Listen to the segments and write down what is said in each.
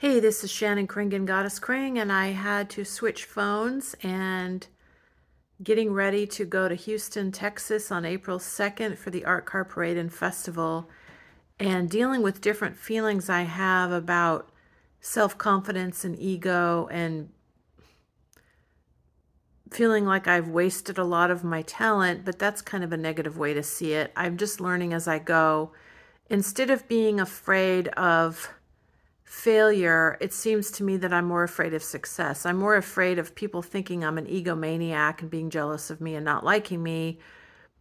Hey, this is Shannon Kringen, Goddess Kring, and I had to switch phones and getting ready to go to Houston, Texas on April 2nd for the Art Car Parade and Festival and dealing with different feelings I have about self-confidence and ego and feeling like I've wasted a lot of my talent, but that's kind of a negative way to see it. I'm just learning as I go. Instead of being afraid of failure, it seems to me that I'm more afraid of success. I'm more afraid of people thinking I'm an egomaniac and being jealous of me and not liking me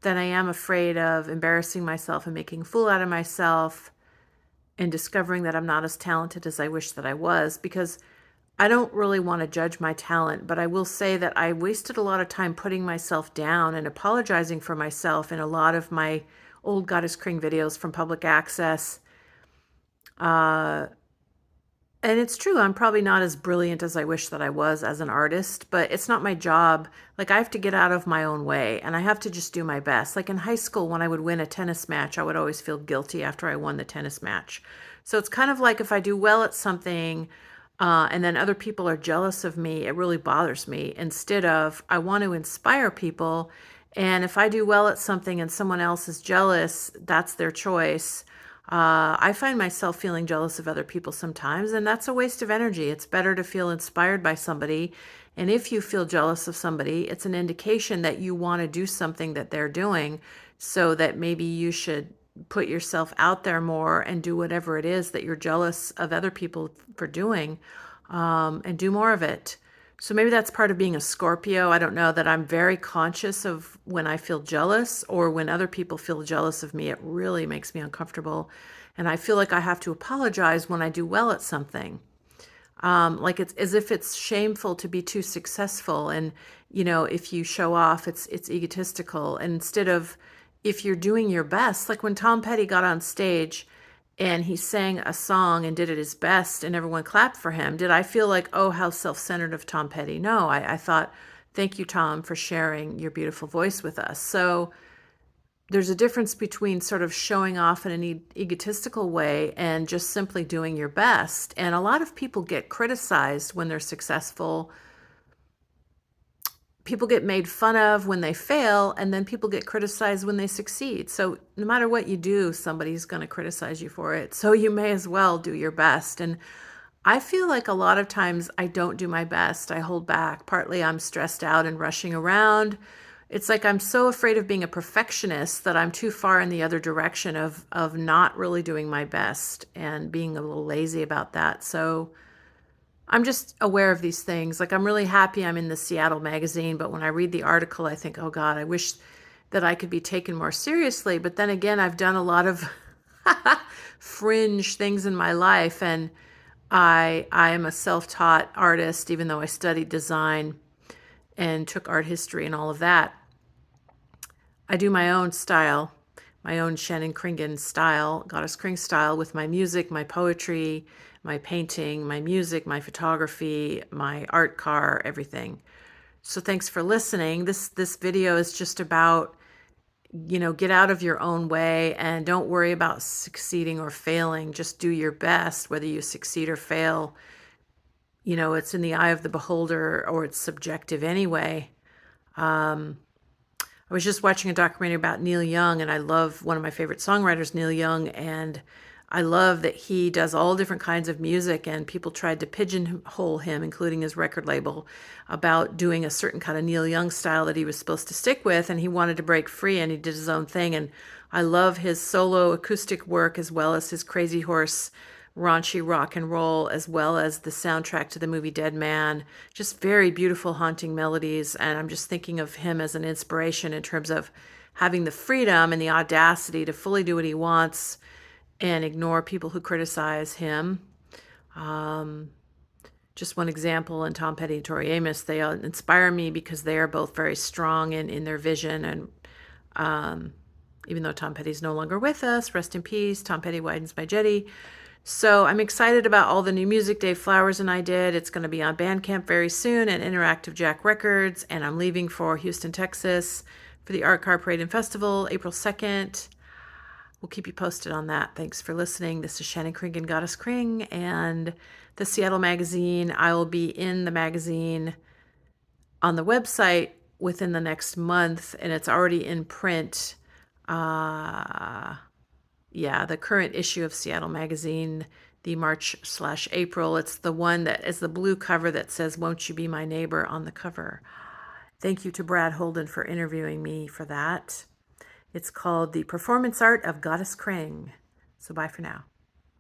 than I am afraid of embarrassing myself and making a fool out of myself and discovering that I'm not as talented as I wish that I was, because I don't really want to judge my talent, but I will say that I wasted a lot of time putting myself down and apologizing for myself in a lot of my old Goddess Kring videos from public access. And it's true, I'm probably not as brilliant as I wish that I was as an artist, but it's not my job. Like, I have to get out of my own way and I have to just do my best. Like in high school, when I would win a tennis match, I would always feel guilty after I won the tennis match. So it's kind of like if I do well at something, and then other people are jealous of me, it really bothers me. Instead of, I want to inspire people. And if I do well at something and someone else is jealous, that's their choice. I find myself feeling jealous of other people sometimes, and that's a waste of energy. It's better to feel inspired by somebody. And if you feel jealous of somebody, it's an indication that you want to do something that they're doing, so that maybe you should put yourself out there more and do whatever it is that you're jealous of other people for doing, and do more of it. So maybe that's part of being a Scorpio. I don't know, that I'm very conscious of when I feel jealous or when other people feel jealous of me. It really makes me uncomfortable. And I feel like I have to apologize when I do well at something. Like it's as if it's shameful to be too successful. And, if you show off, it's egotistical. And instead of, if you're doing your best, like when Tom Petty got on stage and he sang a song and did it his best and everyone clapped for him, did I feel like, oh, how self-centered of Tom Petty? No, I thought, thank you, Tom, for sharing your beautiful voice with us. So there's a difference between sort of showing off in an egotistical way and just simply doing your best. And a lot of people get criticized when they're successful. People get made fun of when they fail, and then people get criticized when they succeed. So no matter what you do, somebody's going to criticize you for it. So you may as well do your best. And I feel like a lot of times I don't do my best. I hold back. Partly I'm stressed out and rushing around. It's like I'm so afraid of being a perfectionist that I'm too far in the other direction of not really doing my best and being a little lazy about that. So I'm just aware of these things. Like, I'm really happy I'm in the Seattle magazine, but when I read the article, I think, oh God, I wish that I could be taken more seriously. But then again, I've done a lot of fringe things in my life, and I am a self-taught artist, even though I studied design and took art history and all of that. I do my own style, my own Shannon Kringen style, Goddess Kring style, with my music, my poetry, my painting, my music, my photography, my art car, everything. So thanks for listening. This video is just about, get out of your own way and don't worry about succeeding or failing. Just do your best, whether you succeed or fail. It's in the eye of the beholder, or it's subjective anyway. I was just watching a documentary about Neil Young, and I love one of my favorite songwriters, Neil Young, and I love that he does all different kinds of music, and people tried to pigeonhole him, including his record label, about doing a certain kind of Neil Young style that he was supposed to stick with, and he wanted to break free, and he did his own thing. And I love his solo acoustic work, as well as his Crazy Horse raunchy rock and roll, as well as the soundtrack to the movie Dead Man. Just very beautiful, haunting melodies. And I'm just thinking of him as an inspiration in terms of having the freedom and the audacity to fully do what he wants and ignore people who criticize him. Just one example, and Tom Petty and Tori Amos, they inspire me because they are both very strong in their vision. And even though Tom Petty's no longer with us, rest in peace, Tom Petty widens my jetty. So I'm excited about all the new music Dave Flowers and I did. It's going to be on Bandcamp very soon and Interactive Jack Records. And I'm leaving for Houston, Texas for the Art Car Parade and Festival, April 2nd. we'll keep you posted on that. Thanks for listening. This is Shannon Kringen, Goddess Kring, and the Seattle Magazine. I will be in the magazine on the website within the next month, and it's already in print. Yeah, the current issue of Seattle Magazine, the March/April. It's the one that is the blue cover that says, "Won't you be my neighbor" on the cover. Thank you to Brad Holden for interviewing me for that. It's called The Performance Art of Goddess Kring. So bye for now.